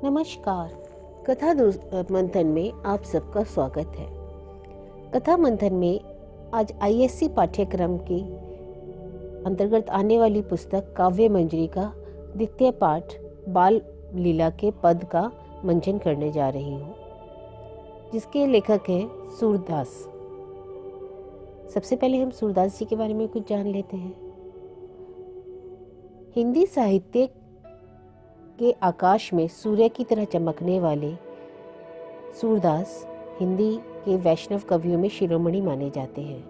नमस्कार। कथा मंथन में आप सबका स्वागत है। कथा मंथन में आज आईएससी पाठ्यक्रम के अंतर्गत आने वाली पुस्तक काव्य मंजरी का द्वितीय पाठ बाल लीला के पद का मंचन करने जा रही हूँ, जिसके लेखक हैं सूरदास। सबसे पहले हम सूरदास जी के बारे में कुछ जान लेते हैं। हिंदी साहित्य के आकाश में सूर्य की तरह चमकने वाले सूरदास हिंदी के वैष्णव कवियों में शिरोमणि माने जाते हैं।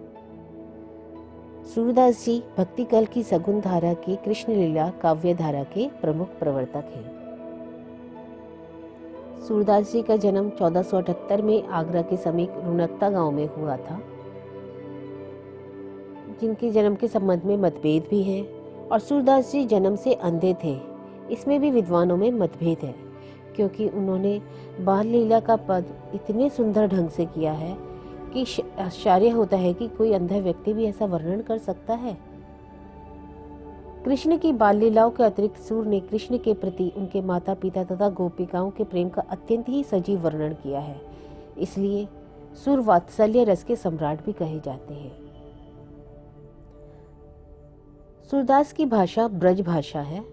सूरदास जी भक्ति कल की सगुन धारा के कृष्ण लीला काव्य धारा के प्रमुख प्रवर्तक हैं। सूरदास जी का जन्म 1478 में आगरा के समीप रुनकता गांव में हुआ था, जिनके जन्म के संबंध में मतभेद भी हैं। और सूरदास जी जन्म से अंधे थे, इसमें भी विद्वानों में मतभेद है, क्योंकि उन्होंने बाल लीला का पद इतने सुंदर ढंग से किया है कि आश्चर्य होता है कि कोई अंधा व्यक्ति भी ऐसा वर्णन कर सकता है। कृष्ण की बाल लीलाओं के अतिरिक्त सूर ने कृष्ण के प्रति उनके माता पिता तथा गोपिकाओं के प्रेम का अत्यंत ही सजीव वर्णन किया है, इसलिए सूर वात्सल्य रस के सम्राट भी कहे जाते हैं। सूरदास की भाषा ब्रज भाषा है,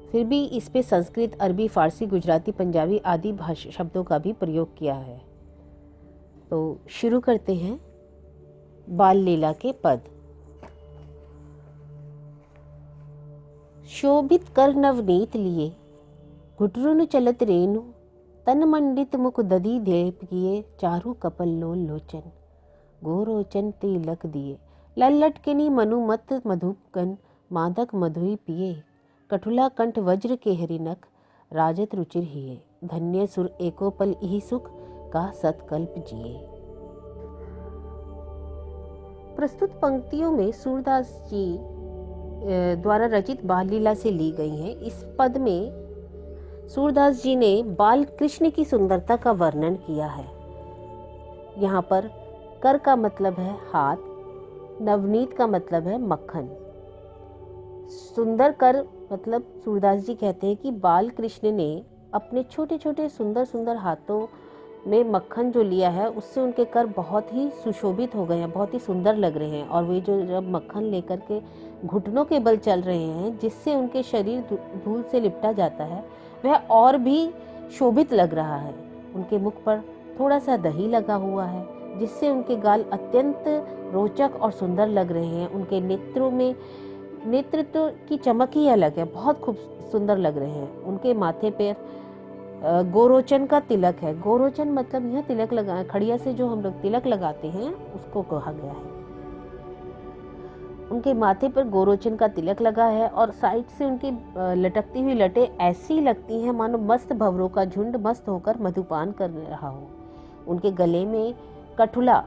फिर भी इस पे संस्कृत, अरबी, फारसी, गुजराती, पंजाबी आदि भाषा शब्दों का भी प्रयोग किया है। तो शुरू करते हैं बाल लीला के पद। शोभित कर नवनीत लिए घुटरुन चलत रेणु, तन मंडित मुख दधी देप किए, चारु कपल लोल लोचन, गोरोचन तिलक दिए, लल्लटकिनी मनुमत मधुपकन, मादक मधुई पिए, कठुला कंठ वज्र के हरिनख, राजत रुचिर हिये, धन्य सुर एको पल इहि सुख, का सतकल्प जिए। प्रस्तुत पंक्तियों में सूरदास जी द्वारा रचित बाल लीला से ली गई हैं। इस पद में सूरदास जी ने बाल कृष्ण की सुंदरता का वर्णन किया है। यहाँ पर कर का मतलब है हाथ, नवनीत का मतलब है मक्खन। सुंदर कर मतलब सूरदास जी कहते हैं कि बाल कृष्ण ने अपने छोटे छोटे सुंदर सुंदर हाथों में मक्खन जो लिया है, उससे उनके कर बहुत ही सुशोभित हो गए हैं, बहुत ही सुंदर लग रहे हैं। और वे जो जब मक्खन लेकर के घुटनों के बल चल रहे हैं, जिससे उनके शरीर धूल से लिपटा जाता है, वह और भी शोभित लग रहा है। उनके मुख पर थोड़ा सा दही लगा हुआ है, जिससे उनके गाल अत्यंत रोचक और सुंदर लग रहे हैं। उनके नेत्रों में नेतृत्व की चमक ही अलग है, बहुत खूब सुंदर लग रहे हैं। उनके माथे पर गोरोचन का तिलक है। गोरोचन मतलब यह तिलक लगा, खड़िया से जो हम लोग तिलक लगाते हैं उसको कहा गया है। उनके माथे पर गोरोचन का तिलक लगा है और साइड से उनकी लटकती हुई लटें ऐसी लगती हैं मानो मस्त भंवरों का झुंड मस्त होकर मधुपान कर रहा हो। उनके गले में कठुला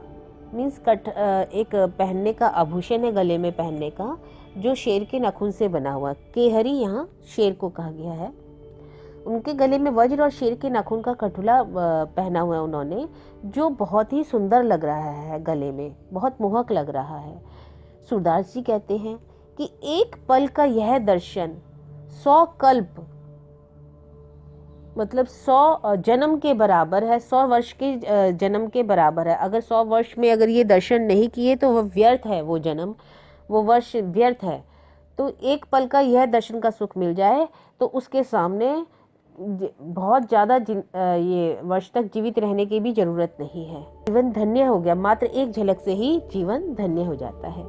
मीन्स एक पहनने का आभूषण है, गले में पहनने का, जो शेर के नाखून से बना हुआ। केहरी यहाँ शेर को कहा गया है। उनके गले में वज्र और शेर के नाखून का कठुला पहना हुआ है उन्होंने, जो बहुत ही सुंदर लग रहा है, गले में बहुत मोहक लग रहा है। सूरदास जी कहते हैं कि एक पल का यह दर्शन 100 कल्प मतलब 100 जन्म के बराबर है, 100 वर्ष के जन्म के बराबर है। अगर 100 वर्ष में अगर ये दर्शन नहीं किए तो वह व्यर्थ है, वो जन्म, वो वर्ष व्यर्थ है। तो एक पल का यह दर्शन का सुख मिल जाए तो उसके सामने बहुत ज़्यादा ये वर्ष तक जीवित रहने की भी जरूरत नहीं है। जीवन धन्य हो गया, मात्र एक झलक से ही जीवन धन्य हो जाता है।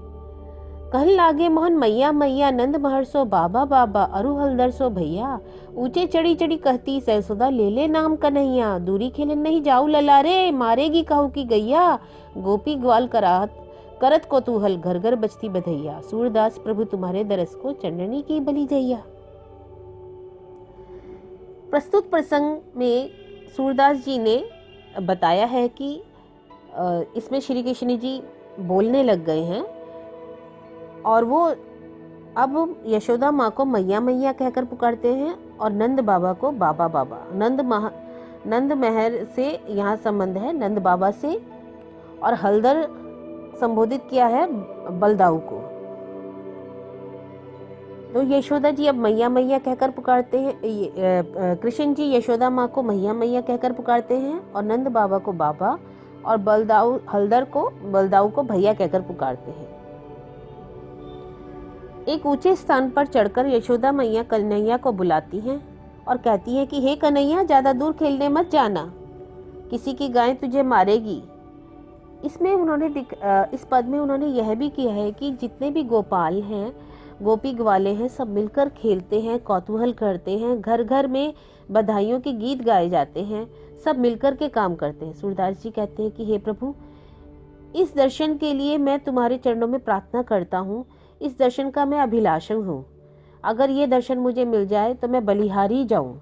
कहन लागे मोहन मैया मैया, नंद महर्षो बाबा बाबा, अरु हलदर सो भैया, ऊंचे चढ़ी चढ़ी कहती सहसुदा, ले ले नाम कन्हैया, दूरी खेलन नहीं जाऊ ललारे, मारेगी कहू की गैया, गोपी ग्वाल करात करत को तू हल, घर घर बजती बधैया, सूरदास प्रभु तुम्हारे दरस को चंडनी की बलि जैया। प्रस्तुत प्रसंग में सूरदास जी ने बताया है कि इसमें श्री कृष्ण जी बोलने लग गए हैं और वो अब यशोदा माँ को मैया मैया कहकर पुकारते हैं और नंद बाबा को बाबा बाबा। नंद महर से यहाँ संबंध है, नंद बाबा से, और हलदर संबोधित किया है बलदाऊ को। तो यशोदा जी अब मैया मैया कहकर पुकारते हैं, कृष्ण जी यशोदा माँ को मैया मैया कहकर पुकारते हैं और नंद बाबा को बाबा और बलदाऊ को भैया कहकर पुकारते हैं। एक ऊंचे स्थान पर चढ़कर यशोदा मैया कन्हैया को बुलाती हैं और कहती हैं कि हे कन्हैया, ज्यादा दूर खेलने मत जाना, किसी की गाय तुझे मारेगी। इस पद में उन्होंने यह भी किया है कि जितने भी गोपाल हैं, गोपी ग्वाले हैं, सब मिलकर खेलते हैं, कौतूहल करते हैं, घर घर में बधाइयों के गीत गाए जाते हैं, सब मिलकर के काम करते हैं। सूरदास जी कहते हैं कि हे प्रभु, इस दर्शन के लिए मैं तुम्हारे चरणों में प्रार्थना करता हूँ, इस दर्शन का मैं अभिलाषण हूँ। अगर ये दर्शन मुझे मिल जाए तो मैं बलिहारी जाऊं।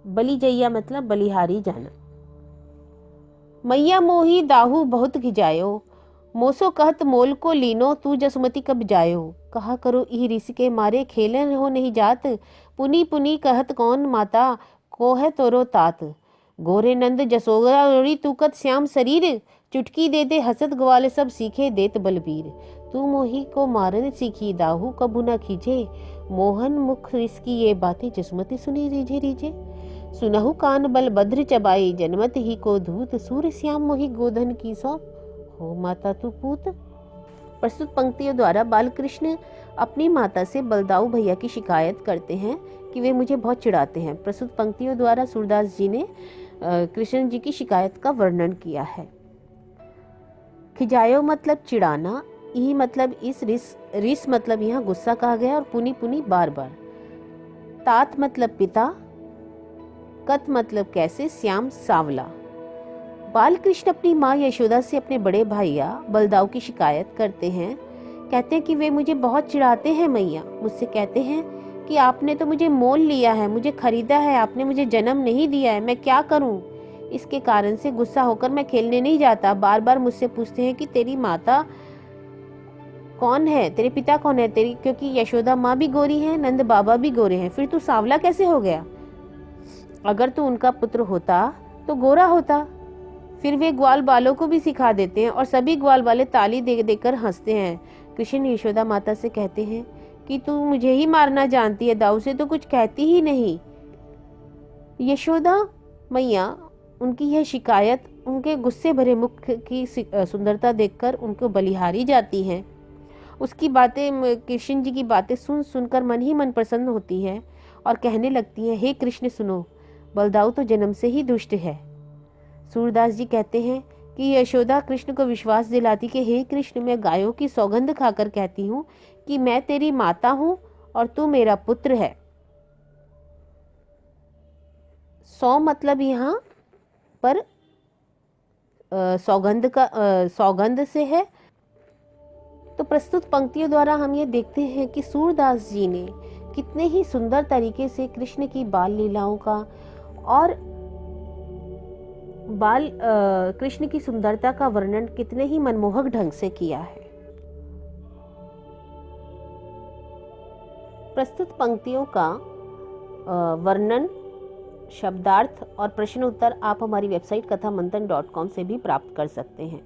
बलि जइया मतलब बलिहारी जाना। मैया मोही दाहू बहुत खिजायो, मोसो कहत मोल को लीनो, तू जसमती कब जायो। कहा करो ई ऋषि के मारे, खेलन हो नहीं जात, पुनी पुनी कहत कौन माता, को है तोरो तात। गोरे नंद जसोगा उड़ी तू कत श्याम शरीर, चुटकी दे दे हसत ग्वाल सब सीखे देत बलबीर। तू मोही को मारन सीखी दाहू कबू न खींचे, मोहन मुख रिसकी ये बातें जसमती सुनी रीझे रीझे। सुनहु कान बल भद्र चबाई, जनमत ही को धूत, सूर्य श्याम मोहि गोधन की सौंप, हो माता तू पूत। प्रस्तुत पंक्तियों द्वारा बाल कृष्ण अपनी माता से बलदाऊ भैया की शिकायत करते हैं कि वे मुझे बहुत चिढ़ाते हैं। प्रस्तुत पंक्तियों द्वारा सूरदास जी ने कृष्ण जी की शिकायत का वर्णन किया है। खिजायो मतलब चिढ़ाना, यही मतलब रिस मतलब यहाँ गुस्सा कहा गया, और पुनी पुनी बार बार। तात मतलब पिता, कत मतलब कैसे, श्याम सांवला। बाल कृष्ण अपनी माँ यशोदा से अपने बड़े भैया बलदाऊ की शिकायत करते हैं। कहते हैं कि वे मुझे बहुत चिढ़ाते हैं मैया, मुझसे कहते हैं कि आपने तो मुझे मोल लिया है, मुझे खरीदा है, आपने मुझे जन्म नहीं दिया है, मैं क्या करूं। इसके कारण से गुस्सा होकर मैं खेलने नहीं जाता। बार बार मुझसे पूछते हैं कि तेरी माता कौन है, तेरे पिता कौन है, तेरी, क्योंकि यशोदा माँ भी गोरी है, नंद बाबा भी गोरे हैं, फिर तू सांवला कैसे हो गया। अगर तू उनका पुत्र होता तो गोरा होता। फिर वे ग्वाल बालों को भी सिखा देते हैं और सभी ग्वाल वाले ताली दे देकर हंसते हैं। कृष्ण यशोदा माता से कहते हैं कि तू मुझे ही मारना जानती है, दाऊ से तो कुछ कहती ही नहीं। यशोदा मैया उनकी यह शिकायत, उनके गुस्से भरे मुख की सुंदरता देखकर उनको बलिहारी जाती हैं। उसकी बातें, कृष्ण जी की बातें सुन सुनकर मन ही मन प्रसन्न होती है और कहने लगती है, हे कृष्ण सुनो, बलदाऊ तो जन्म से ही दुष्ट है। सूरदास जी कहते हैं कि यशोदा कृष्ण को विश्वास दिलाती कि हे कृष्ण, मैं गायों की सौगंध खाकर कहती हूँ कि मैं तेरी माता हूँ और तू मेरा पुत्र है। सौ मतलब यहाँ पर सौगंध से है। तो प्रस्तुत पंक्तियों द्वारा हम ये देखते हैं कि सूरदास जी ने कितने ही सुंदर तरीके से कृष्ण की बाल लीलाओं का और कृष्ण की सुंदरता का वर्णन कितने ही मनमोहक ढंग से किया है। प्रस्तुत पंक्तियों का वर्णन, शब्दार्थ और प्रश्न उत्तर आप हमारी वेबसाइट कथामंथन.com से भी प्राप्त कर सकते हैं।